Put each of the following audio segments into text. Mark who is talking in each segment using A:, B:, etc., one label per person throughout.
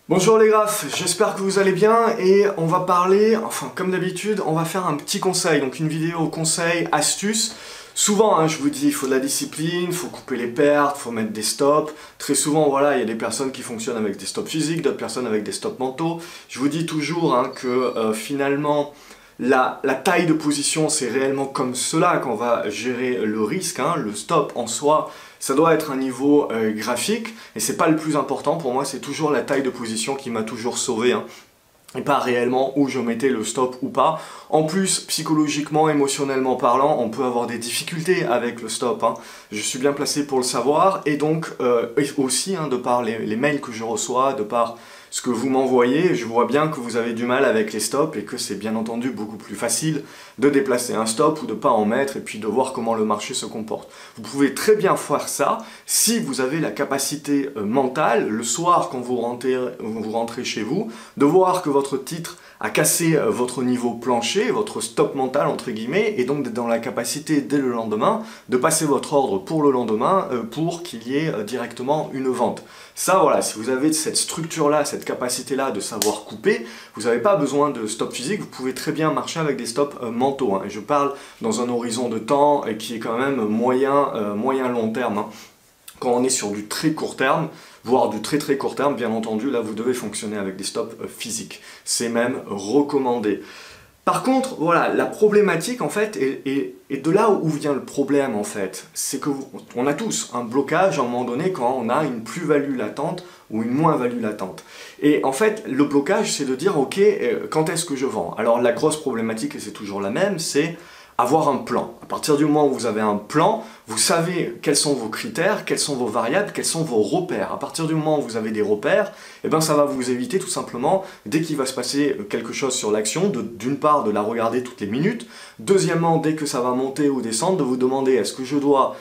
A: Bonjour les graphes, j'espère que vous allez bien et on va parler, enfin comme d'habitude, on va faire un petit conseil, donc une vidéo conseil, astuce. Souvent, je vous dis, il faut de la discipline, il faut couper les pertes, il faut mettre des stops. Très souvent, voilà, il y a des personnes qui fonctionnent avec des stops physiques, d'autres personnes avec des stops mentaux. Je vous dis toujours que finalement, la taille de position, c'est réellement comme cela qu'on va gérer le risque. Le stop en soi, ça doit être un niveau graphique, et c'est pas le plus important. Pour moi, c'est toujours la taille de position qui m'a toujours sauvé. Et pas réellement où je mettais le stop ou pas. En plus, psychologiquement, émotionnellement parlant, on peut avoir des difficultés avec le stop. Je suis bien placé pour le savoir, et donc aussi, de par les mails que je reçois, de par ce que vous m'envoyez, je vois bien que vous avez du mal avec les stops et que c'est bien entendu beaucoup plus facile de déplacer un stop ou de ne pas en mettre et puis de voir comment le marché se comporte. Vous pouvez très bien faire ça si vous avez la capacité mentale, le soir quand vous rentrez chez vous, de voir que votre titre a cassé votre niveau plancher, votre stop mental entre guillemets, et donc d'être dans la capacité dès le lendemain de passer votre ordre pour le lendemain pour qu'il y ait directement une vente. Ça voilà, si vous avez cette structure-là, cette capacité-là de savoir couper, vous n'avez pas besoin de stop physique, vous pouvez très bien marcher avec des stops mentaux. Et je parle dans un horizon de temps qui est quand même moyen long terme. Quand on est sur du très court terme, voire du très très court terme, bien entendu, là vous devez fonctionner avec des stops physiques. C'est même recommandé. Par contre, voilà, la problématique en fait, et de là où vient le problème en fait, c'est qu'on a tous un blocage à un moment donné quand on a une plus-value latente ou une moins-value latente. Et en fait, le blocage, c'est de dire, ok, quand est-ce que je vends? Alors la grosse problématique, et c'est toujours la même, c'est avoir un plan. À partir du moment où vous avez un plan, vous savez quels sont vos critères, quelles sont vos variables, quels sont vos repères. À partir du moment où vous avez des repères, ça va vous éviter tout simplement, dès qu'il va se passer quelque chose sur l'action, d'une part de la regarder toutes les minutes, deuxièmement, dès que ça va monter ou descendre, de vous demander est-ce que je dois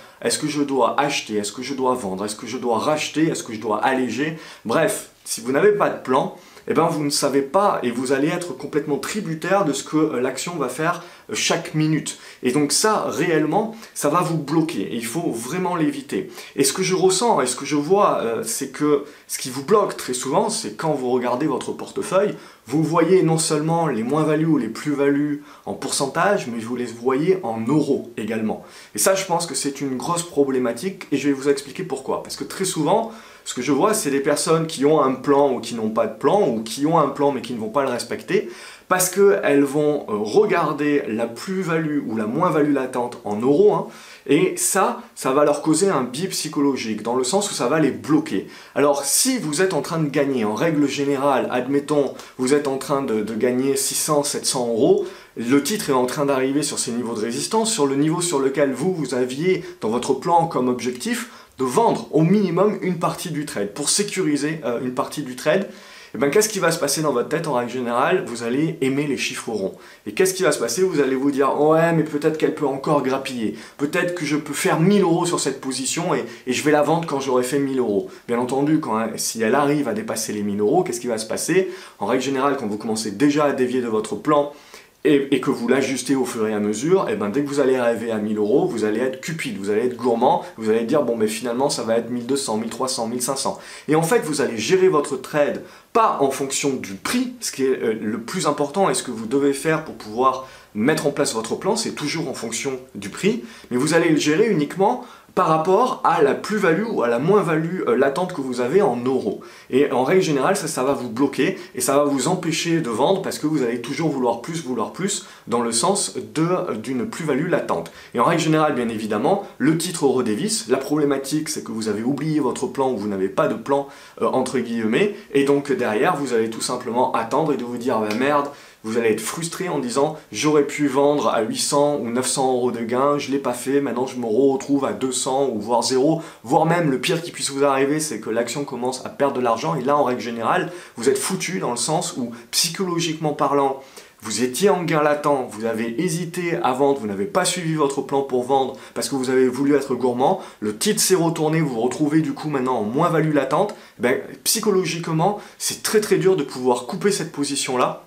A: acheter, est-ce que je dois vendre, est-ce que je dois racheter, est-ce que je dois alléger. Bref, si vous n'avez pas de plan, vous ne savez pas et vous allez être complètement tributaire de ce que l'action va faire chaque minute. Et donc ça, réellement, ça va vous bloquer et il faut vraiment l'éviter. Et ce que je ressens et ce que je vois, c'est que ce qui vous bloque très souvent, c'est quand vous regardez votre portefeuille, vous voyez non seulement les moins-values ou les plus-values en pourcentage, mais vous les voyez en euros également. Et ça, je pense que c'est une grosse problématique et je vais vous expliquer pourquoi. Parce que très souvent, ce que je vois, c'est des personnes qui ont un plan ou qui n'ont pas de plan, ou qui ont un plan mais qui ne vont pas le respecter, parce qu'elles vont regarder la plus-value ou la moins-value latente en euros, et ça va leur causer un biais psychologique, dans le sens où ça va les bloquer. Alors si vous êtes en train de gagner, en règle générale, admettons, vous êtes en train de gagner 600, 700 euros, le titre est en train d'arriver sur ces niveaux de résistance, sur le niveau sur lequel vous aviez dans votre plan comme objectif, de vendre au minimum une partie du trade. Pour sécuriser une partie du trade, qu'est-ce qui va se passer dans votre tête en règle générale? Vous allez aimer les chiffres ronds. Et qu'est-ce qui va se passer? Vous allez vous dire, ouais, mais peut-être qu'elle peut encore grappiller. Peut-être que je peux faire 1000 euros sur cette position et je vais la vendre quand j'aurai fait 1000 euros. Bien entendu, si elle arrive à dépasser les 1000 euros, qu'est-ce qui va se passer? En règle générale, quand vous commencez déjà à dévier de votre plan, et que vous l'ajustez au fur et à mesure, dès que vous allez arriver à 1000 euros, vous allez être cupide, vous allez être gourmand, vous allez dire bon mais finalement ça va être 1200, 1300, 1500. Et en fait vous allez gérer votre trade pas en fonction du prix, ce qui est le plus important et ce que vous devez faire pour pouvoir mettre en place votre plan, c'est toujours en fonction du prix, mais vous allez le gérer uniquement par rapport à la plus-value ou à la moins-value latente que vous avez en euros. Et en règle générale, ça va vous bloquer et ça va vous empêcher de vendre parce que vous allez toujours vouloir plus dans le sens d'une plus-value latente. Et en règle générale, bien évidemment, le titre redévisse. La problématique, c'est que vous avez oublié votre plan ou vous n'avez pas de plan entre guillemets et donc derrière, vous allez tout simplement attendre et de vous dire merde, vous allez être frustré en disant j'aurais pu vendre à 800 ou 900 euros de gain, je ne l'ai pas fait, maintenant je me retrouve à 200 ou voire 0, voire même le pire qui puisse vous arriver c'est que l'action commence à perdre de l'argent et là en règle générale vous êtes foutu dans le sens où psychologiquement parlant vous étiez en gain latent, vous avez hésité à vendre, vous n'avez pas suivi votre plan pour vendre parce que vous avez voulu être gourmand, le titre s'est retourné, vous vous retrouvez du coup maintenant en moins-value latente, psychologiquement c'est très très dur de pouvoir couper cette position là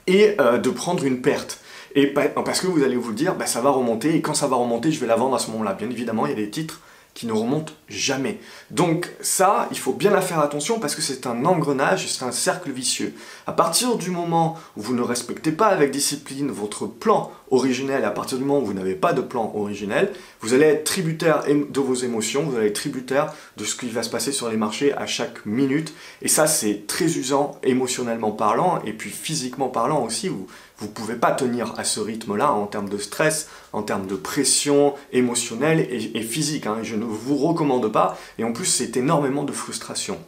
A: et de prendre une perte. Et parce que vous allez vous dire, ça va remonter, et quand ça va remonter, je vais la vendre à ce moment-là. Bien évidemment, il y a des titres qui ne remonte jamais. Donc ça, il faut bien faire attention parce que c'est un engrenage, c'est un cercle vicieux. À partir du moment où vous ne respectez pas avec discipline votre plan originel, à partir du moment où vous n'avez pas de plan originel, vous allez être tributaire de vos émotions, vous allez être tributaire de ce qui va se passer sur les marchés à chaque minute. Et ça, c'est très usant émotionnellement parlant et puis physiquement parlant aussi. Vous ne pouvez pas tenir à ce rythme-là en termes de stress, en termes de pression émotionnelle et physique. Hein. Je ne vous recommande pas. Et en plus, c'est énormément de frustration.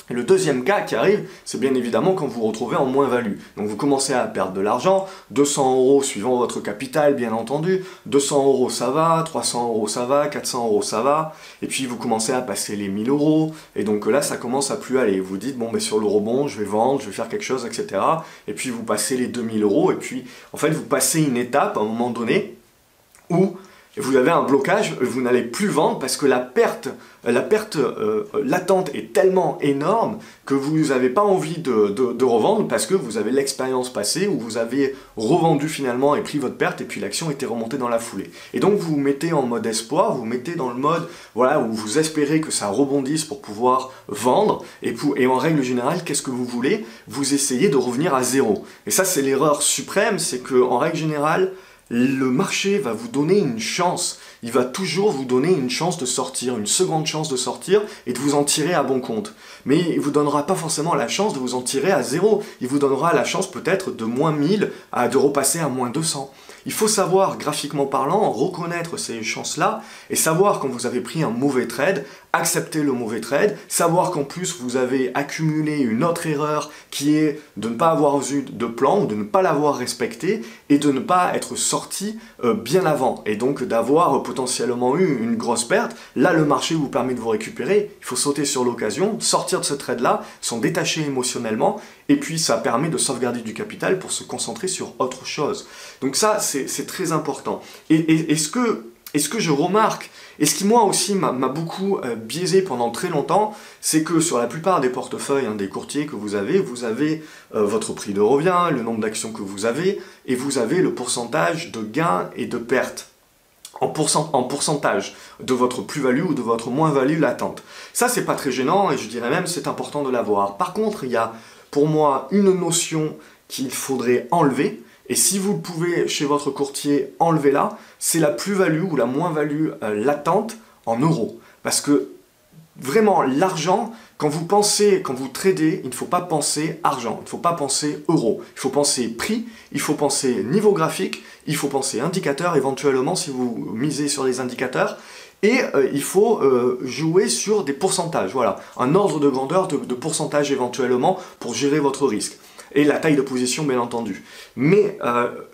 A: Et le deuxième cas qui arrive, c'est bien évidemment quand vous vous retrouvez en moins-value. Donc vous commencez à perdre de l'argent, 200 € suivant votre capital bien entendu, 200 € ça va, 300 € ça va, 400 € ça va, et puis vous commencez à passer les 1000 €, et donc là ça commence à plus aller. Vous dites, bon ben sur le rebond, je vais vendre, je vais faire quelque chose, etc. Et puis vous passez les 2000 €, et puis en fait vous passez une étape à un moment donné où vous avez un blocage, vous n'allez plus vendre parce que la perte latente est tellement énorme que vous n'avez pas envie de revendre parce que vous avez l'expérience passée où vous avez revendu finalement et pris votre perte et puis l'action était remontée dans la foulée. Et donc vous vous mettez en mode espoir, vous vous mettez dans le mode voilà, où vous espérez que ça rebondisse pour pouvoir vendre et en règle générale, qu'est-ce que vous voulez? Vous essayez de revenir à zéro. Et ça c'est l'erreur suprême, c'est qu'en règle générale, le marché va vous donner une chance. Il va toujours vous donner une chance de sortir, une seconde chance de sortir et de vous en tirer à bon compte. Mais il ne vous donnera pas forcément la chance de vous en tirer à zéro. Il vous donnera la chance peut-être de moins 1000 de repasser à moins 200. Il faut savoir, graphiquement parlant, reconnaître ces chances-là et savoir quand vous avez pris un mauvais trade, accepter le mauvais trade, savoir qu'en plus vous avez accumulé une autre erreur qui est de ne pas avoir eu de plan, de ne pas l'avoir respecté et de ne pas être sorti bien avant et donc d'avoir potentiellement eu une grosse perte. Là, le marché vous permet de vous récupérer, il faut sauter sur l'occasion, sortir de ce trade-là, s'en détacher émotionnellement et puis ça permet de sauvegarder du capital pour se concentrer sur autre chose. Donc ça, c'est très important. Et ce que je remarque, et ce qui moi aussi m'a beaucoup biaisé pendant très longtemps, c'est que sur la plupart des portefeuilles des courtiers que vous avez votre prix de revient, le nombre d'actions que vous avez, et vous avez le pourcentage de gains et de pertes. En pourcentage de votre plus-value ou de votre moins-value latente. Ça, c'est pas très gênant et je dirais même c'est important de l'avoir. Par contre, il y a pour moi une notion qu'il faudrait enlever et si vous pouvez chez votre courtier enlever là, c'est la plus-value ou la moins-value latente en euros. Parce que vraiment, l'argent, quand vous tradez, il ne faut pas penser argent, il ne faut pas penser euro. Il faut penser prix, il faut penser niveau graphique, il faut penser indicateur éventuellement si vous misez sur les indicateurs. Et il faut jouer sur des pourcentages, voilà, un ordre de grandeur de pourcentage éventuellement pour gérer votre risque. Et la taille de position bien entendu. Mais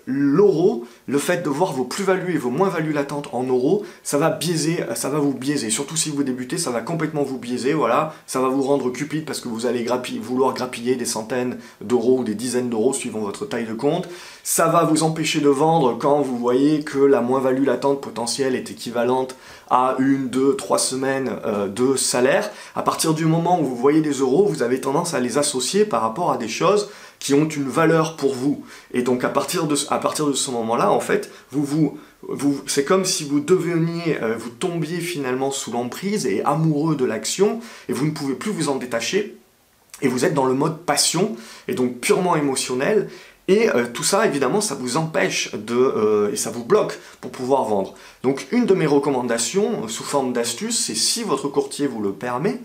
A: l'euro, le fait de voir vos plus-values et vos moins-values latentes en euros, ça va vous biaiser. Surtout si vous débutez, ça va complètement vous biaiser, voilà. Ça va vous rendre cupide parce que vous allez vouloir grappiller des centaines d'euros ou des dizaines d'euros suivant votre taille de compte. Ça va vous empêcher de vendre quand vous voyez que la moins-value latente potentielle est équivalente à 1, 2, 3 semaines de salaire. À partir du moment où vous voyez des euros, vous avez tendance à les associer par rapport à des choses qui ont une valeur pour vous. Et donc à partir de ce moment-là, en fait, c'est comme si vous tombiez finalement sous l'emprise et amoureux de l'action, et vous ne pouvez plus vous en détacher, et vous êtes dans le mode passion, et donc purement émotionnel, et tout ça, évidemment, ça vous empêche et ça vous bloque pour pouvoir vendre. Donc une de mes recommandations, sous forme d'astuce, c'est si votre courtier vous le permet,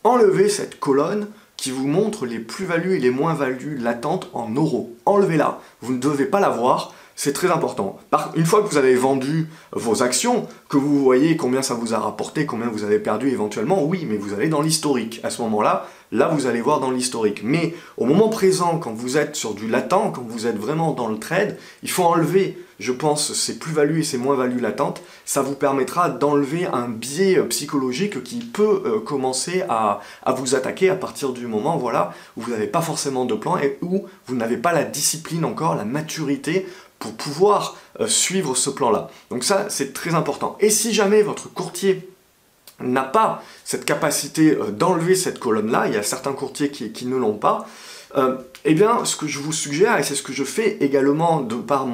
A: enlevez cette colonne qui vous montre les plus-values et les moins-values latentes en euros. Enlevez-la, vous ne devez pas la voir, c'est très important. Une fois que vous avez vendu vos actions, que vous voyez combien ça vous a rapporté, combien vous avez perdu éventuellement, oui, mais vous allez dans l'historique. À ce moment-là, là vous allez voir dans l'historique. Mais au moment présent, quand vous êtes sur du latent, quand vous êtes vraiment dans le trade, il faut enlever, je pense, ces plus-values et ces moins-values latentes. Ça vous permettra d'enlever un biais psychologique qui peut commencer à vous attaquer à partir du moment voilà, où vous n'avez pas forcément de plan et où vous n'avez pas la discipline encore, la maturité pour pouvoir suivre ce plan-là. Donc ça, c'est très important. Et si jamais votre courtier n'a pas cette capacité d'enlever cette colonne-là, il y a certains courtiers qui ne l'ont pas, eh bien, ce que je vous suggère, et c'est ce que je fais également de par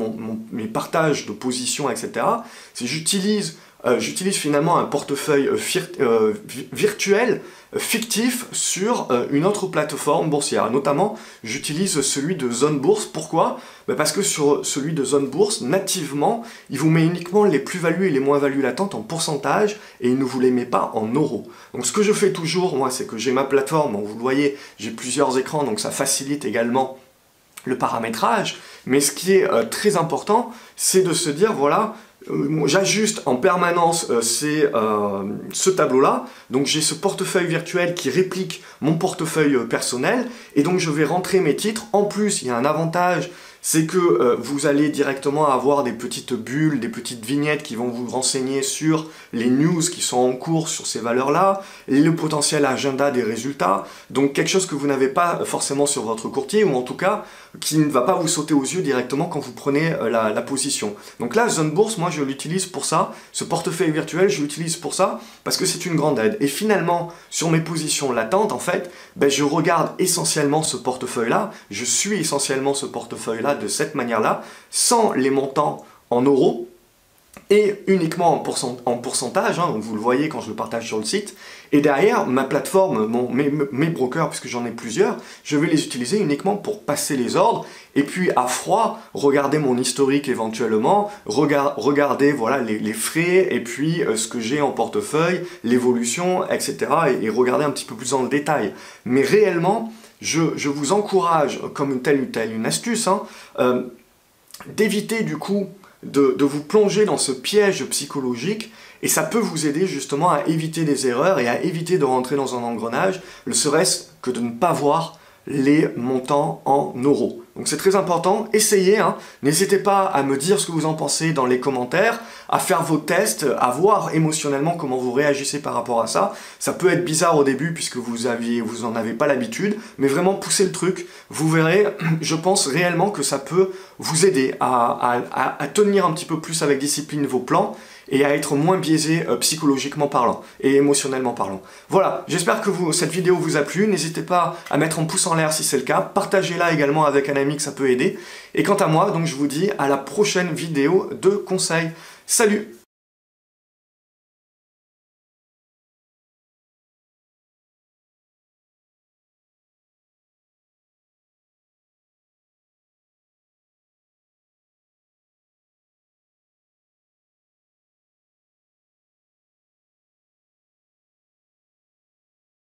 A: mes partages de positions, etc., c'est que j'utilise j'utilise finalement un portefeuille virtuel, fictif, sur une autre plateforme boursière. Notamment, j'utilise celui de Zone Bourse. Pourquoi? Parce que sur celui de Zone Bourse, nativement, il vous met uniquement les plus-values et les moins-values latentes en pourcentage et il ne vous les met pas en euros. Donc ce que je fais toujours, moi, c'est que j'ai ma plateforme, vous le voyez, j'ai plusieurs écrans, donc ça facilite également le paramétrage. Mais ce qui est très important, c'est de se dire, voilà, j'ajuste en permanence ce tableau-là, donc j'ai ce portefeuille virtuel qui réplique mon portefeuille personnel, et donc je vais rentrer mes titres. En plus, il y a un avantage, c'est que vous allez directement avoir des petites bulles, des petites vignettes qui vont vous renseigner sur les news qui sont en cours sur ces valeurs-là, le potentiel agenda des résultats, donc quelque chose que vous n'avez pas forcément sur votre courtier, ou en tout cas qui ne va pas vous sauter aux yeux directement quand vous prenez la position. Donc là, Zone Bourse, moi je l'utilise pour ça, ce portefeuille virtuel, je l'utilise pour ça, parce que c'est une grande aide. Et finalement, sur mes positions latentes, en fait, je regarde essentiellement ce portefeuille-là, je suis essentiellement ce portefeuille-là de cette manière-là, sans les montants en euros, et uniquement en pourcentage, donc vous le voyez quand je le partage sur le site. Et derrière, ma plateforme, mes brokers, puisque j'en ai plusieurs, je vais les utiliser uniquement pour passer les ordres, et puis à froid, regarder mon historique éventuellement, regarder voilà, les frais, et puis ce que j'ai en portefeuille, l'évolution, etc. Et regarder un petit peu plus dans le détail. Mais réellement, je vous encourage, comme telle une astuce, d'éviter du coup de vous plonger dans ce piège psychologique, et ça peut vous aider justement à éviter des erreurs et à éviter de rentrer dans un engrenage, ne serait-ce que de ne pas voir les montants en euros. Donc c'est très important, essayez, n'hésitez pas à me dire ce que vous en pensez dans les commentaires, à faire vos tests, à voir émotionnellement comment vous réagissez par rapport à ça. Ça peut être bizarre au début puisque vous en avez pas l'habitude, mais vraiment poussez le truc, vous verrez, je pense réellement que ça peut vous aider à tenir un petit peu plus avec discipline vos plans, et à être moins biaisé psychologiquement parlant et émotionnellement parlant. Voilà, j'espère que cette vidéo vous a plu, n'hésitez pas à mettre un pouce en l'air si c'est le cas, partagez-la également avec un ami que ça peut aider, et quant à moi, donc je vous dis à la prochaine vidéo de conseils. Salut!